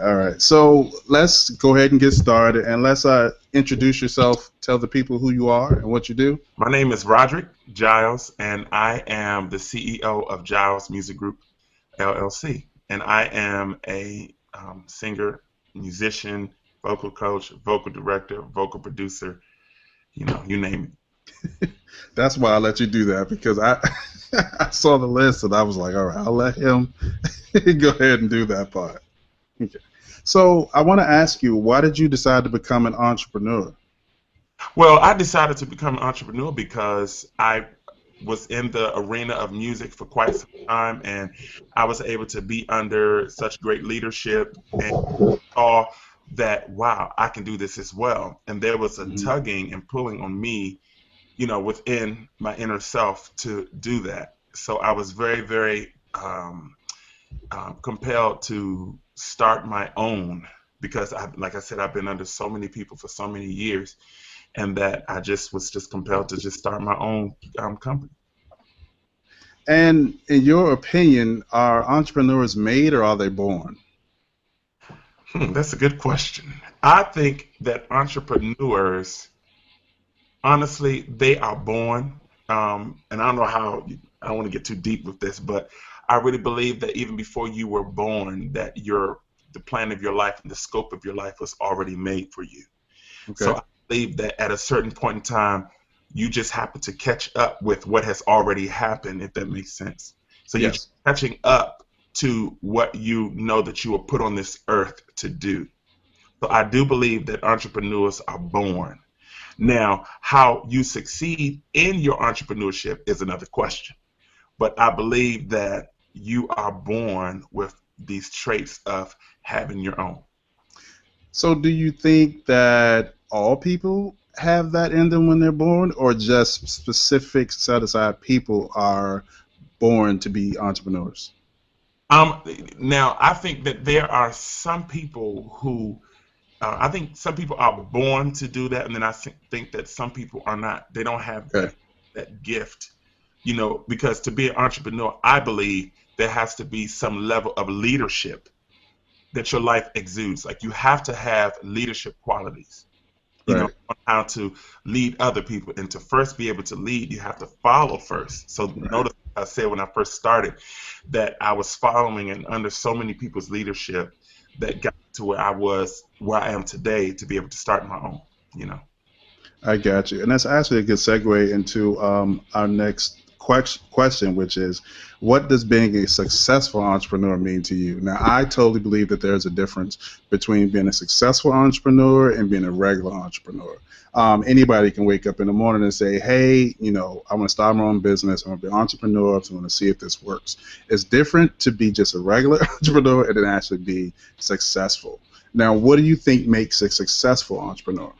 All right. So let's go ahead and get started, and let's introduce yourself. Tell the people who you are and what you do. My name is Roderick Giles, and I am the CEO of Giles Music Group, LLC. And I am a singer, musician, vocal coach, vocal director, vocal producer, you name That's why I let you do that because I I saw the list and I was like, all right, I'll let him go ahead and do that part. Okay. So I want to ask you, why did you decide to become an entrepreneur? Well, I decided to become an entrepreneur because I was in the arena of music for quite some time, and I was able to be under such great leadership and saw that, wow, I can do this as well. And there was a Mhm. tugging and pulling on me, within my inner self to do that. So I was very, very compelled to start my own because, like I said, I've been under so many people for so many years, and that I just was just compelled to just start my own company. And in your opinion, are entrepreneurs made or are they born? That's a good question. I think that entrepreneurs, honestly, they are born. And I don't know how, I don't want to get too deep with this, but I really believe that even before you were born, that the plan of your life and the scope of your life was already made for you. So Okay. I believe that at a certain point in time, you just happen to catch up with what has already happened, if that makes sense. So you're just Yes. catching up to what you know that you were put on this earth to do. So I do believe that entrepreneurs are born. Now, how you succeed in your entrepreneurship is another question. But I believe that you are born with these traits of having your own. So do you think that all people have that in them when they're born, or just specific set aside people are born to be entrepreneurs? Um, Now, I think that there are some people who, I think some people are born to do that, and then think that some people are not. They don't have Okay. that gift, because to be an entrepreneur, I believe there has to be some level of leadership that your life exudes. Like you have to have leadership qualities, Right. on how to lead other people. And to first be able to lead, you have to follow first. So Right. notice I said when I first started that I was following and under so many people's leadership that got to where I am today to be able to start my own, you know. I got you. And that's actually a good segue into our next question, which is, what does being a successful entrepreneur mean to you? Now, I totally believe that there's a difference between being a successful entrepreneur and being a regular entrepreneur. Anybody can wake up in the morning and say, hey, I want to start my own business. I want to be an entrepreneur. I want to see if this works. It's different to be just a regular entrepreneur and then actually be successful. Now, what do you think makes a successful entrepreneur?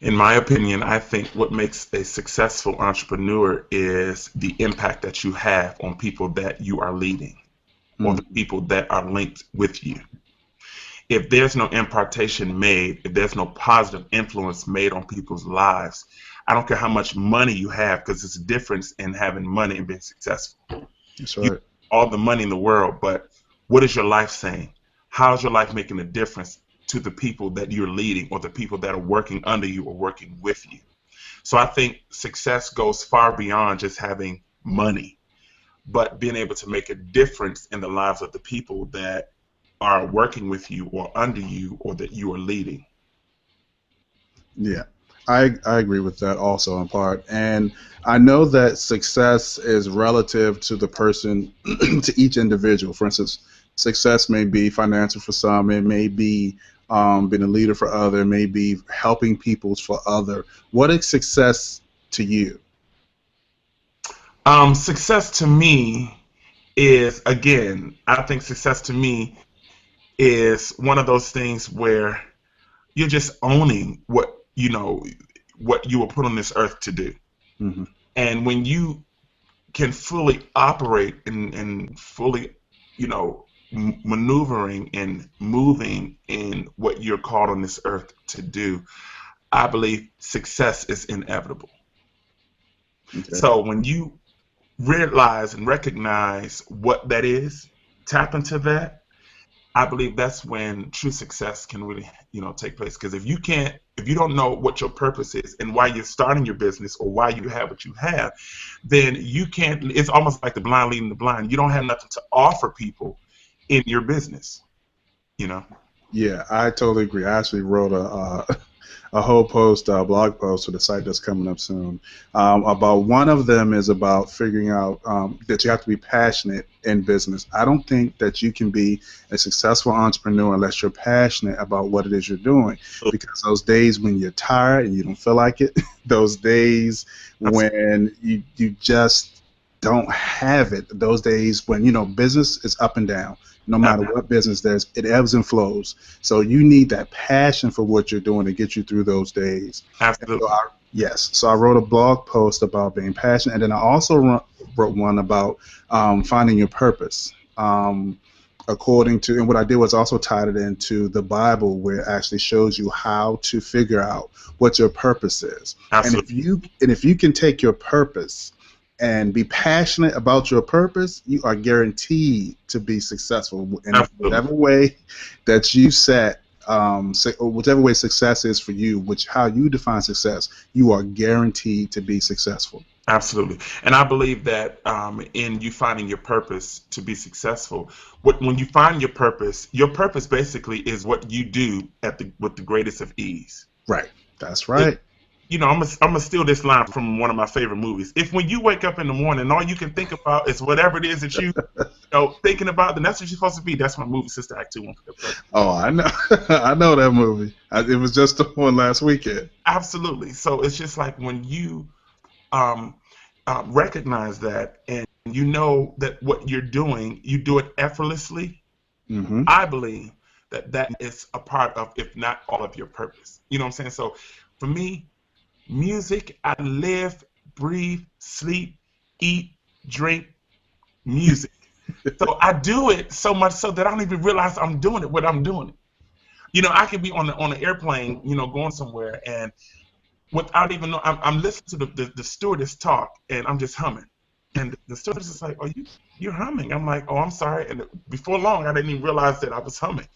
In my opinion, I think what makes a successful entrepreneur is the impact that you have on people that you are leading or the Mm, people that are linked with you. If there's no impartation made, if there's no positive influence made on people's lives, I don't care how much money you have, because there's a difference in having money and being successful. that's You right. have all the money in the world, but what is your life saying? How is your life making a difference to the people that you're leading or the people that are working under you or working with you? So I think success goes far beyond just having money, but being able to make a difference in the lives of the people that are working with you or under you or that you are leading. Yeah, I agree with that also in part. And I know that success is relative to the person, to each individual. For instance, success may be financial for some, it may be being a leader for other, it may be helping people for other. What is success to you? Success to me is, again, I think success to me is one of those things where you're just owning what you were put on this earth to do. Hmm. And when you can fully operate and fully, maneuvering and moving in what you're called on this earth to do, I believe success is inevitable. Okay. So when you realize and recognize what that is, tap into that. I believe that's when true success can really, take place. Because if you don't know what your purpose is and why you're starting your business or why you have what you have, then you can't. It's almost like the blind leading the blind. You don't have nothing to offer people in your business. Yeah, I totally agree. I actually wrote a whole blog post for the site that's coming up soon. About one of them is about figuring out that you have to be passionate in business. I don't think that you can be a successful entrepreneur unless you're passionate about what it is you're doing. Because those days when you're tired and you don't feel like it, those days when you just don't have it, those days when, business is up and down. No matter what business it ebbs and flows. So you need that passion for what you're doing to get you through those days. Absolutely. So I wrote a blog post about being passionate, and then I also wrote one about finding your purpose. According to, and what I did was also tied it into the Bible, where it actually shows you how to figure out what your purpose is. Absolutely. And if you can take your purpose and be passionate about your purpose, you are guaranteed to be successful in whatever way that you set, or whichever way success is for you, how you define success, you are guaranteed to be successful. Absolutely. And I believe that in you finding your purpose to be successful, when you find your purpose basically is what you do with the greatest of ease. Right. That's right. I'm gonna steal this line from one of my favorite movies. If when you wake up in the morning, all you can think about is whatever it is that you thinking about, then that's what you're supposed to be. That's my movie, Sister Act 2. Oh, I know. I know that movie. It was just the one last weekend. Absolutely. So it's just like when you recognize that and you know that what you're doing, you do it effortlessly. Mm-hmm. I believe that is a part of, if not all of your purpose. You know what I'm saying? So for me, music, I live, breathe, sleep, eat, drink music. So I do it so much so that I don't even realize I'm doing it when I'm doing it. I could be on an airplane, going somewhere, and without even know, I'm listening to the stewardess talk, and I'm just humming. And the stewardess is like, "Oh, you're humming." I'm like, "Oh, I'm sorry." And before long, I didn't even realize that I was humming.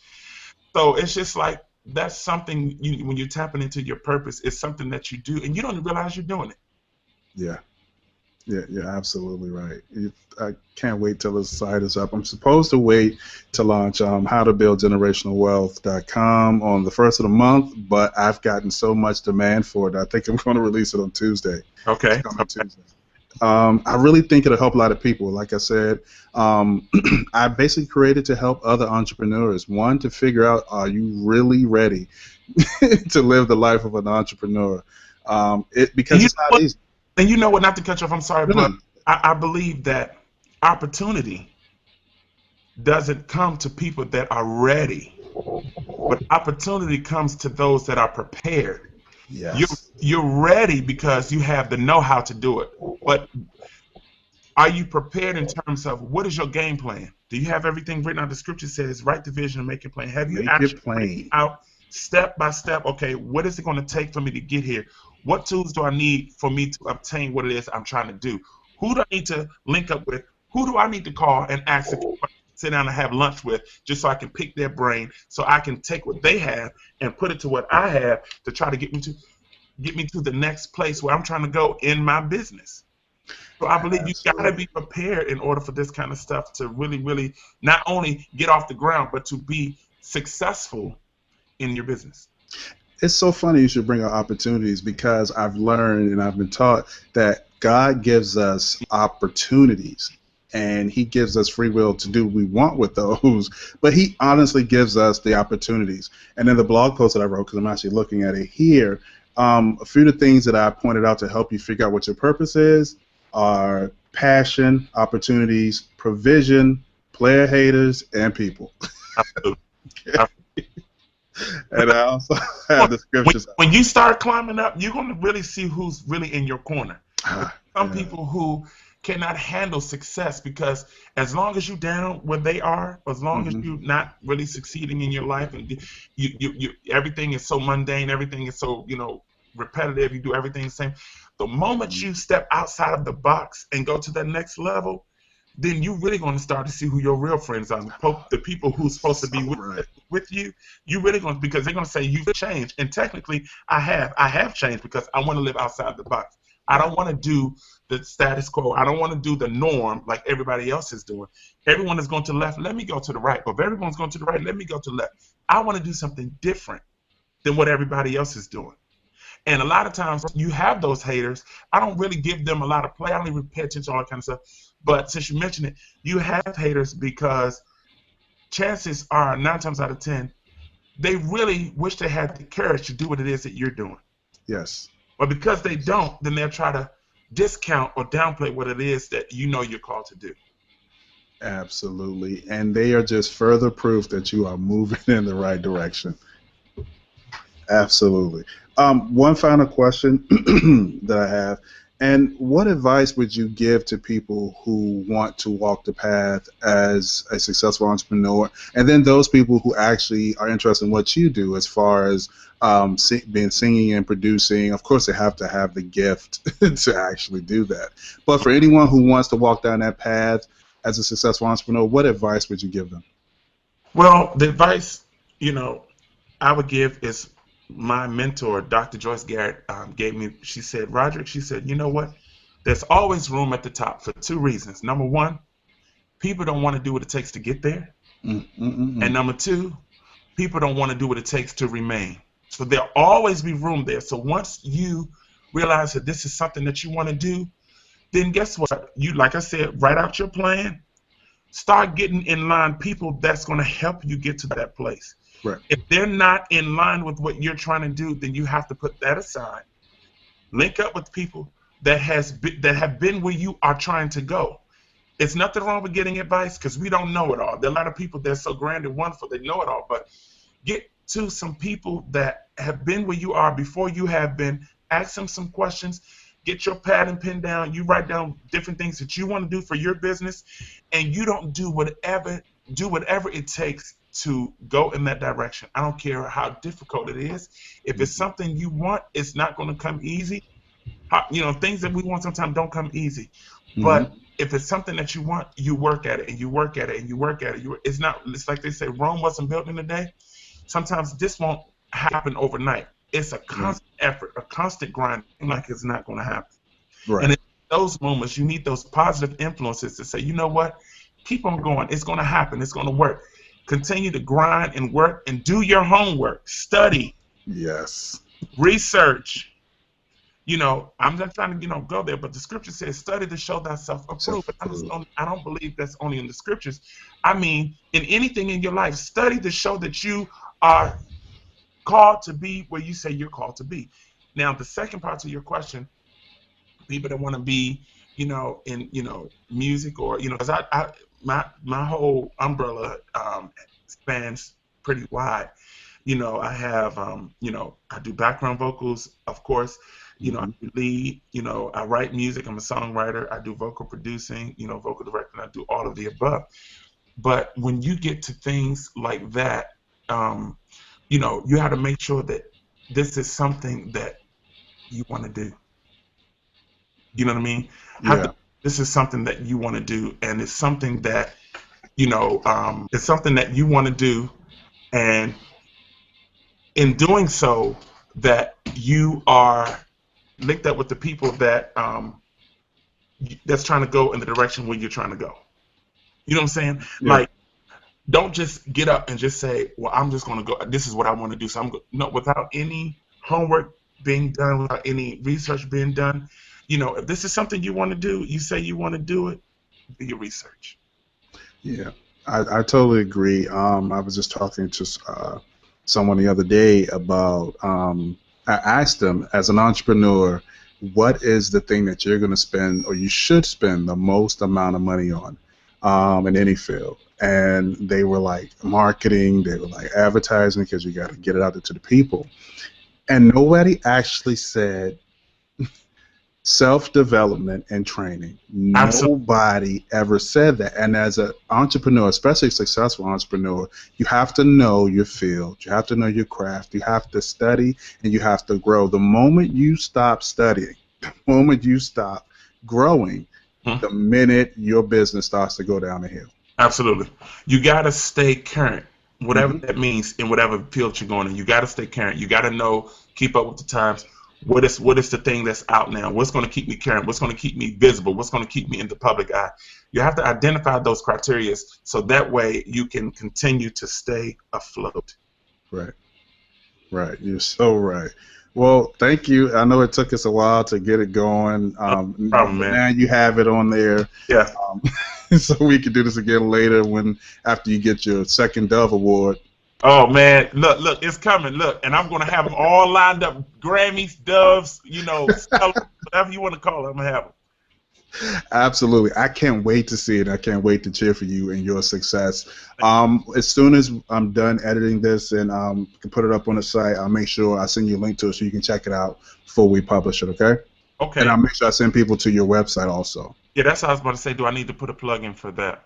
So it's just like, that's something when you're tapping into your purpose, it's something that you do and you don't even realize you're doing it. Yeah, you're absolutely right. I can't wait till the site is up. I'm supposed to wait to launch howtobuildgenerationalwealth.com on the first of the month, but I've gotten so much demand for it, I think I'm going to release it on Tuesday. Okay. Tuesday. I really think it'll help a lot of people. Like I said, I basically created to help other entrepreneurs. One, to figure out, are you really ready to live the life of an entrepreneur? Because it's not easy. And you know what, not to cut you off, I'm sorry, but I believe that opportunity doesn't come to people that are ready, but opportunity comes to those that are prepared. Yes. You're ready because you have the know-how to do it. But are you prepared in terms of what is your game plan? Do you have everything written out? The scripture says, write the vision and make your plan. Have you actually written out step by step, okay, what is it going to take for me to get here? What tools do I need for me to obtain what it is I'm trying to do? Who do I need to link up with? Who do I need to call and ask to sit down and have lunch with, just so I can pick their brain, so I can take what they have and put it to what I have to try to get me to the next place where I'm trying to go in my business. So I believe you got to be prepared in order for this kind of stuff to really, really not only get off the ground, but to be successful in your business. It's so funny you should bring up opportunities, because I've learned and I've been taught that God gives us opportunities and he gives us free will to do what we want with those, but he honestly gives us the opportunities. And in the blog post that I wrote, because I'm actually looking at it here, a few of the things that I pointed out to help you figure out what your purpose is are passion, opportunities, provision, player haters, and people. And I also have the scriptures. When you start climbing up, you're going to really see who's really in your corner. Some people who cannot handle success, because as long as you're down where they are, as long as you're not really succeeding in your life, and you everything is so mundane, everything is so repetitive, you do everything the same. The moment you step outside of the box and go to that next level, then you really going to start to see who your real friends are. The people who's supposed to be with you, you really going to, because they're going to say you've changed. And technically, I have changed because I want to live outside the box. I don't want to do the status quo. I don't want to do the norm like everybody else is doing. Everyone is going to the left, let me go to the right. Or if everyone's going to the right, let me go to the left. I want to do something different than what everybody else is doing. And a lot of times you have those haters. I don't really give them a lot of play. I don't even pay attention to all that kind of stuff. But since you mentioned it, you have haters because chances are 9 times out of 10, they really wish they had the courage to do what it is that you're doing. Yes. But because they don't, then they'll try to discount or downplay what it is that you know you're called to do. Absolutely. And they are just further proof that you are moving in the right direction. Absolutely. One final question that I have, and what advice would you give to people who want to walk the path as a successful entrepreneur, and then those people who actually are interested in what you do as far as being singing and producing? Of course, they have to have the gift to actually do that. But for anyone who wants to walk down that path as a successful entrepreneur, what advice would you give them? Well, the advice, I would give is my mentor, Dr. Joyce Garrett, gave me. She said, Roderick, she said, you know what? There's always room at the top for 2 reasons. Number 1, people don't want to do what it takes to get there. And number 2, people don't want to do what it takes to remain. So there'll always be room there. So once you realize that this is something that you want to do, then guess what? You, like I said, write out your plan. Start getting in line people that's going to help you get to that place. Right. If they're not in line with what you're trying to do, then you have to put that aside. Link up with people that have been where you are trying to go. It's nothing wrong with getting advice because we don't know it all. There are a lot of people that are so grand and wonderful, they know it all. But get to some people that have been where you are before you have been. Ask them some questions. Get your pad and pen down. You write down different things that you want to do for your business, and you don't do whatever it takes to go in that direction. I don't care how difficult it is. If it's something you want, it's not going to come easy. Things that we want sometimes don't come easy. But if it's something that you want, you work at it and you work at it and you work at it. It's like they say, Rome wasn't built in a day. Sometimes this won't happen overnight. It's a constant effort, a constant grind, like it's not going to happen. Right. And in those moments, you need those positive influences to say, you know what? Keep on going. It's going to happen. It's going to work. Continue to grind and work and do your homework. Study. Yes. Research. I'm not trying to go there, but the scripture says, study to show thyself approved. But I don't believe that's only in the scriptures. I mean, in anything in your life, study to show that you are called to be where you say you're called to be. Now, the second part to your question, people that want to be, in music or because my whole umbrella spans pretty wide. I have I do background vocals, of course. I do lead. I write music. I'm a songwriter. I do vocal producing. Vocal directing. I do all of the above. But when you get to things like that, you have to make sure that this is something that you want to do. You know what I mean? Yeah. This is something that you want to do, and it's something that, it's something that you want to do, and in doing so, that you are linked up with the people that that's trying to go in the direction where you're trying to go. You know what I'm saying? Yeah. Like, don't just get up and just say, well, I'm just going to go, this is what I want to do. So without any homework being done, without any research being done, if this is something you want to do, you say you want to do it, do your research. Yeah, I totally agree. I was just talking to someone the other day about, I asked them, as an entrepreneur, what is the thing that you're going to spend or you should spend the most amount of money on in any field? And they were like marketing, they were like advertising, because you got to get it out there to the people. And nobody actually said self-development and training. Nobody ever said that. And as an entrepreneur, especially a successful entrepreneur, you have to know your field, you have to know your craft, you have to study, and you have to grow. The moment you stop studying, the moment you stop growing, the minute your business starts to go down the hill. Absolutely. You got to stay current, whatever that means in whatever field you're going in. You got to stay current. You got to know, keep up with the times. What is the thing that's out now? What's going to keep me current? What's going to keep me visible? What's going to keep me in the public eye? You have to identify those criteria so that way you can continue to stay afloat. Right. Right. You're so right. Well, thank you. I know it took us a while to get it going. No problem, man. Now you have it on there. Yeah. So we can do this again later after you get your second Dove Award. Oh man, look, it's coming. Look, and I'm gonna have them all lined up. Grammys, Doves, whatever you want to call it, I'm gonna have them. Absolutely. I can't wait to see it. I can't wait to cheer for you and your success. As soon as I'm done editing this and can put it up on the site, I'll make sure I send you a link to it so you can check it out before we publish it, okay? Okay. And I'll make sure I send people to your website also. Yeah, that's what I was about to say. Do I need to put a plug in for that,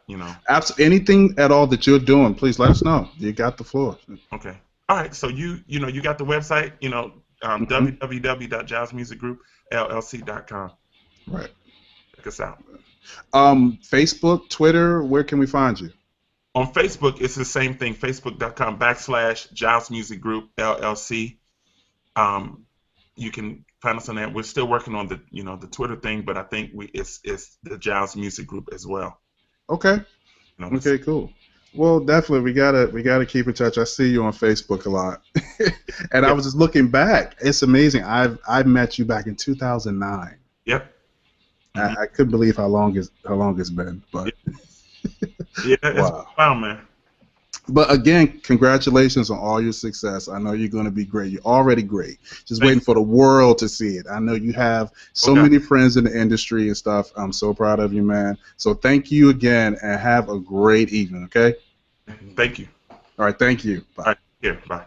Absolutely. Anything at all that you're doing, please let us know. You got the floor. Okay. All right. So you got the website, www.gilesmusicgroupllc.com. Right. Check us out. Facebook, Twitter, where can we find you? On Facebook, it's the same thing. Facebook.com/Giles Music Group LLC. You can find us on that. We're still working on the Twitter thing, but I think it's the Giles Music Group as well. Okay. Okay, cool. Well, definitely we gotta keep in touch. I see you on Facebook a lot, and I was just looking back. It's amazing. I met you back in 2009. Yep. I couldn't believe how long it's been, but yeah, wow, man. But again, congratulations on all your success. I know you're going to be great. You're already great. Just waiting for the world to see it. I know you have so many friends in the industry and stuff. I'm so proud of you, man. So thank you again, and have a great evening, okay? Thank you. All right, thank you. Bye. All right, here, bye.